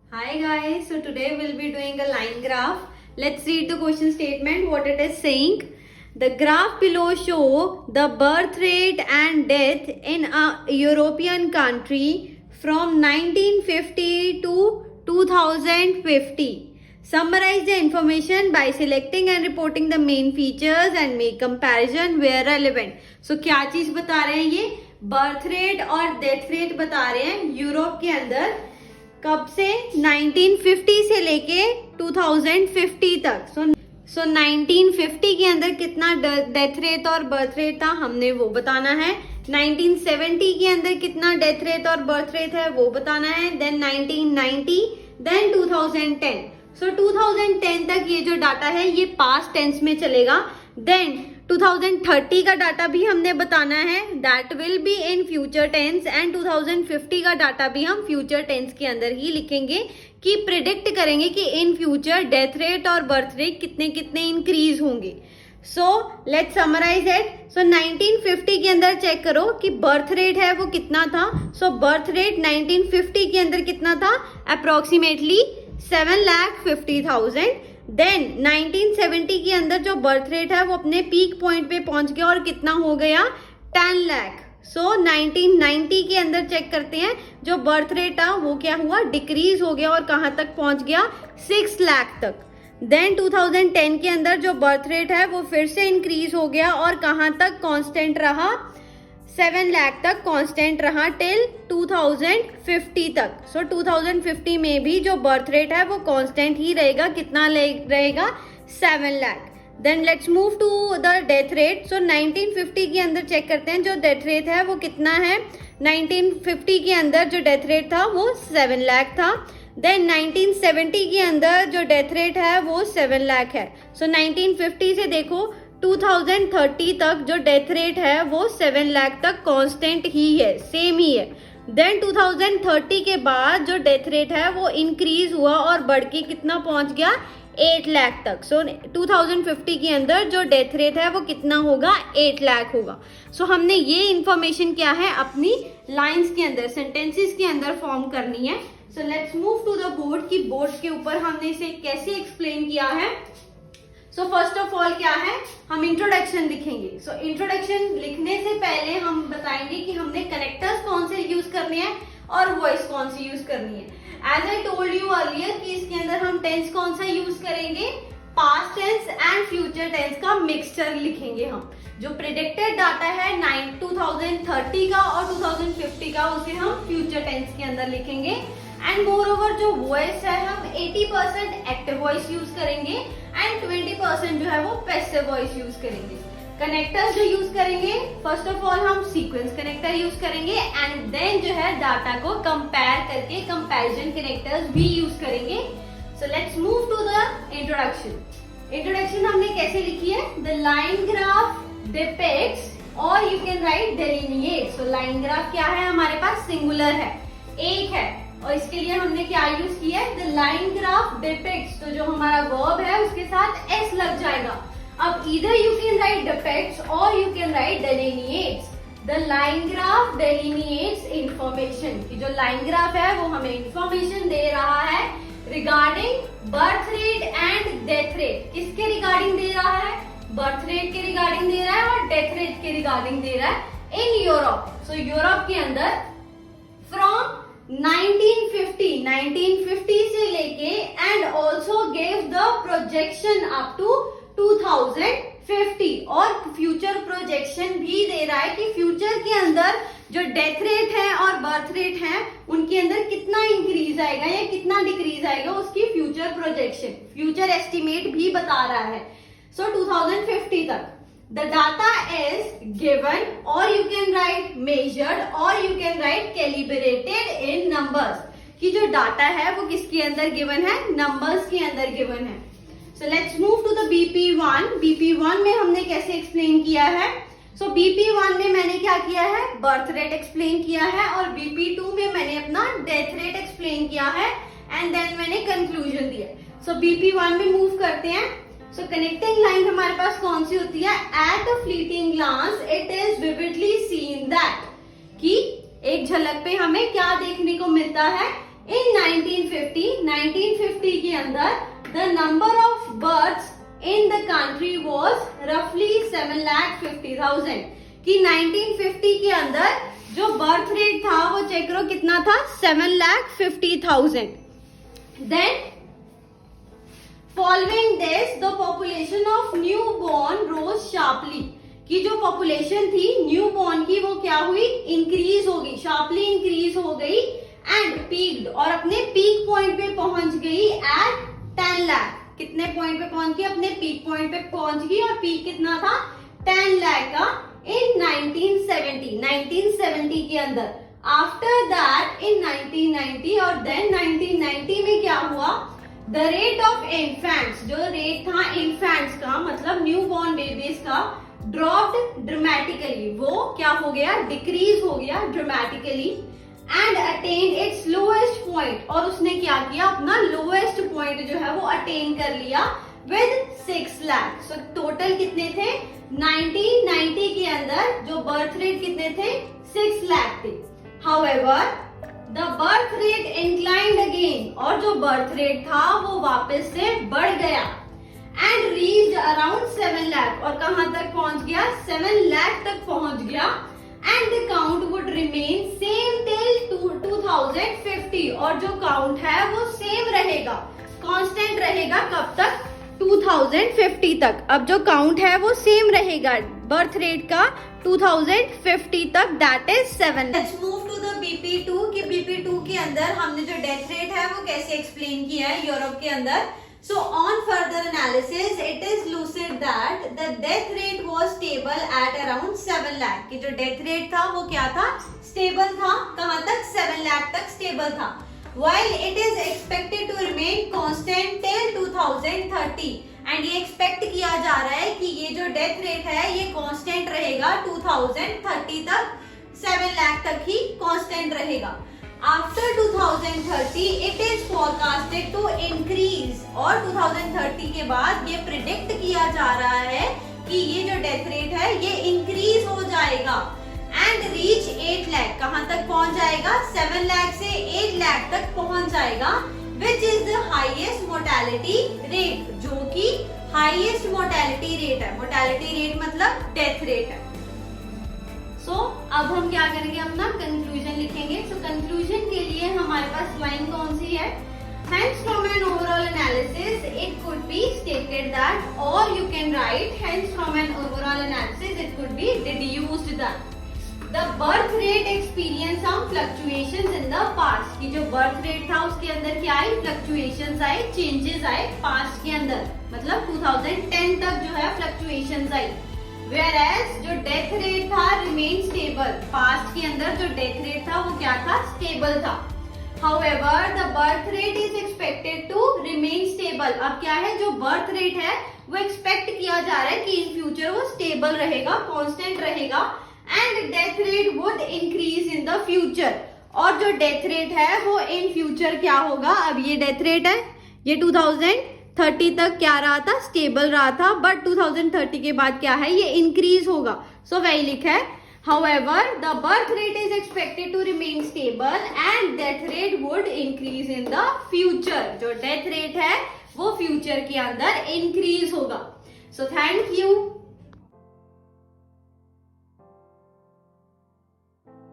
Hi guys, so today we'll be doing a line graph. Let's read the question statement, what it is saying. The graph below show the birth rate and death in a European country from 1950 to 2050. Summarize the information by selecting and reporting the main features and make comparison where relevant. So क्या चीज बता रहे हैं ये? Birth rate और death rate बता रहे हैं यूरोप के अंदर कब से 1950 से लेके 2050 तक. सो 1950 के अंदर कितना डेथ रेट और बर्थ रेट था हमने वो बताना है. 1970 के अंदर कितना डेथ रेट और बर्थ रेट है वो बताना है. Then 1990, then 2010. सो 2010 तक ये जो डाटा है ये पास्ट टेंस में चलेगा. देन 2030 का डाटा भी हमने बताना है, that will be in future tense. And 2050 का डाटा भी हम फ्यूचर टेंस के अंदर ही लिखेंगे कि प्रिडिक्ट करेंगे कि इन फ्यूचर डेथ रेट और बर्थ रेट कितने कितने इंक्रीज होंगे. So let's summarize it. So 1950 के अंदर चेक करो कि बर्थ रेट है वो कितना था. सो बर्थ रेट 1950 के अंदर कितना था? अप्रोक्सीमेटली 7,50,000. देन 1970 के अंदर जो बर्थ रेट है वो अपने पीक पॉइंट पे पहुंच गया और कितना हो गया? 10 लाख. सो 1990 के अंदर चेक करते हैं जो बर्थ रेट था वो क्या हुआ? डिक्रीज हो गया और कहां तक पहुंच गया? 6 लाख तक. देन 2010 के अंदर जो बर्थ रेट है वो फिर से इंक्रीज हो गया और कहां तक कांस्टेंट रहा? 7 लाख तक कांस्टेंट रहा टिल 2050 तक. सो 2050 में भी जो बर्थ रेट है वो कांस्टेंट ही रहेगा. कितना रहेगा? 7 lakh. Then let's move to the death rate. So 1950 के अंदर चेक करते हैं जो डेथ रेट है वो कितना है. 1950 के अंदर जो डेथ रेट था वो 7 लाख था. देन 1970 के अंदर जो डेथ रेट है वो 7 लाख है. सो 1950 से देखो 2030 तक जो डेथ रेट है वो 7 लाख तक कांस्टेंट ही है, सेम ही है. देन 2030 के बाद जो डेथ रेट है वो इंक्रीज हुआ और बढ़ के कितना पहुंच गया? 8 लाख तक. सो 2050 के अंदर जो डेथ रेट है वो कितना होगा? 8 लाख होगा. सो हमने ये इंफॉर्मेशन क्या है अपनी लाइंस के अंदर, सेंटेंसेस के अंदर फॉर्म करनी है. So let's move to the board की बोर्ड के ऊपर हमने इसे कैसे एक्सप्लेन किया है. सो फर्स्ट ऑफ ऑल क्या है, हम इंट्रोडक्शन लिखेंगे. सो इंट्रोडक्शन लिखने से पहले हम बताएंगे कि हमने कनेक्टर्स कौन से यूज करने हैं और वॉइस कौन सी यूज करनी है. As I told you earlier कि इसके अंदर हम टेंस कौन सा यूज करेंगे? Past tense and future tense का मिक्सचर लिखेंगे हम. जो प्रिडिक्टेड डाटा है 2030 का और 2050 का उसे हम फ्यूचर टेंस के अंदर लिखेंगे. एंड मोर ओवर जो वॉइस है हम 80% एक्टिव वॉइस यूज करेंगे एंड 20% जो है वो पैसिव वॉइस यूज करेंगे. कनेक्टर्स जो यूज करेंगे, फर्स्ट ऑफ ऑल हम सीक्वेंस कनेक्टर यूज करेंगे एंड देन जो है डाटा को कंपेयर करके कंपैरिजन कनेक्टर्स भी यूज करेंगे. So let's move to the introduction. Introduction हमने कैसे लिखी है? द लाइन ग्राफ डिपिक्ट्स और you can write delineate. So line graph क्या है? हमारे पास सिंगुलर है, एक है, और इसके लिए हमने क्या यूज किया है? The line graph depicts. तो जो हमारा वर्ब है उसके साथ एस लग जाएगा. अब इधर यू कैन राइट डिपिक्ट्स और you can write delineates. The line graph delineates information. की जो लाइन ग्राफ है वो हमें इंफॉर्मेशन दे रहा है regarding birth rate and death rate. किसके रिगार्डिंग दे रहा है? बर्थ रेट के रिगार्डिंग दे रहा है और डेथ रेट के रिगार्डिंग दे रहा है इन यूरोप. सो यूरोप के अंदर फ्रॉम 1950 से लेके and also give the projection up to 2050 और फ्यूचर प्रोजेक्शन भी दे रहा है कि फ्यूचर के अंदर जो डेथ रेट है और बर्थ रेट है उनके अंदर कितना इंक्रीज आएगा या कितना डिक्रीज आएगा, उसकी फ्यूचर प्रोजेक्शन, फ्यूचर एस्टिमेट भी बता रहा है. सो 2050 तक. the data is given, or you can write measured, or you can write calibrated in numbers. कि जो डाटा है वो किसके अंदर गिवन है, नंबर्स के अंदर गिवन है. So let's move to the BP1. BP1 में हमने कैसे एक्सप्लेन किया है. So BP1 में मैंने क्या किया है, बर्थ रेट एक्सप्लेन किया है, और BP2 में मैंने अपना डेथ रेट एक्सप्लेन किया है, एंड देन मैंने कंक्लूजन दिया. So BP1 में मूव करते हैं. So कनेक्टिंग लाइन हमारे पास कौन सी होती है, at a fleeting glance it is vividly seen that, कि एक झलक पे हमें क्या देखने को मिलता है. इन 1950 के अंदर the number of births in the country was रफली 7,50,000. कि 1950 के अंदर जो बर्थ रेट था वो चेक करो कितना था, 7,50,000. Then following this the population of new born rose sharply. कि जो पॉपुलेशन थी न्यू बॉर्न की वो क्या हुई, इंक्रीज हो गई, शार्पली इंक्रीज हो गई, एंड पीक्ड, और अपने पीक पॉइंट पे पहुंच गई एट 10 लाख. कितने पॉइंट पे पहुंच गई, अपने पीक पॉइंट पे पहुंच गई, और पीक कितना था, 10 लाख का इन 1970 के अंदर. आफ्टर दैट इन 1990, और देन 1990 में क्या हुआ, द रेट ऑफ इन्फेंट्स, जो रेट था इन्फेंट्स का मतलब न्यू बॉर्न बेबीज का, ड्रॉप्ड ड्रामेटिकली, वो क्या हो गया, डिक्रीज हो गया dramatically, and attain it's lowest point, और उसने क्या किया, अपना लोएस्ट पॉइंट जो है वो अटेन कर लिया विद 6 लाख. सो टोटल कितने थे, 1990 के अंदर जो बर्थ रेट कितने थे, 6 लाख थे. However the birth rate inclined again, और जो बर्थ रेट था वो वापस से बढ़ गया, एंड रीच्ड अराउंड 7 लाख, और कहां तक पहुंच गया, 7 लाख तक पहुंच गया, and the count would remain same till 2050, और जो काउंट है वो सेम रहेगा, कांस्टेंट रहेगा, कब तक, 2050 तक. अब जो काउंट है वो सेम रहेगा बर्थ रेट का 2050 तक, that is 7. Let's move to the BP2. कि BP2 के अंदर हमने जो डेथ रेट है वो कैसे एक्सप्लेन किया है यूरोप के अंदर. So on further analysis, it is lucid that the death rate was stable at around 7 lakh. कि जो death rate था वो क्या था, stable था, कहाँ तक, 7 lakh तक stable था. While it is expected to remain constant till 2030, and ये expect किया जा रहा है कि ये जो death rate है ये constant रहेगा 2030 तक, 7 lakh तक ही constant रहेगा. After 2030 it is forecasted to increase, और 2030 के बाद ये प्रिडिक्ट किया जा रहा है कि ये जो डेथ रेट है ये इंक्रीज हो जाएगा, एंड रीच 8 लाख, कहां तक पहुंच जाएगा, 7 लाख से 8 लाख तक पहुंच जाएगा, which is the highest mortality rate, जो कि हाईएस्ट मोर्टेलिटी रेट है. मोर्टेलिटी रेट मतलब डेथ रेट है. So, अब हम क्या करेंगे, अपना कंक्लूजन लिखेंगे. So, कंक्लूजन के लिए हमारे पास लाइन कौन सी है, hence from an overall analysis it could be stated that, or you can write hence from an overall analysis it could be deduced that the birth rate experienced some fluctuations in the past. कि जो birth rate था उसके अंदर क्या आई, fluctuations आए, changes आए past के अंदर, मतलब 2010 तक जो है fluctuations आई. Whereas जो डेथ रेट था रिमेन स्टेबल, पास्ट के अंदर जो डेथ रेट था वो क्या था, स्टेबल था. However, the birth rate is expected to remain stable. अब क्या है, जो बर्थ रेट है वो एक्सपेक्ट किया जा रहा है कि इन फ्यूचर वो स्टेबल रहेगा, कांस्टेंट रहेगा, and death rate would increase in the future. और जो डेथ रेट है वो इन फ्यूचर क्या होगा, अब ये डेथ रेट है ये 2030 तक क्या रहा था, स्टेबल रहा था, बट 2030 के बाद क्या है, ये इंक्रीज होगा. सो वही लिखा है, however the birth rate is expected to remain stable and death rate would increase in the future. जो death rate है वो फ्यूचर के अंदर इंक्रीज होगा. So thank you.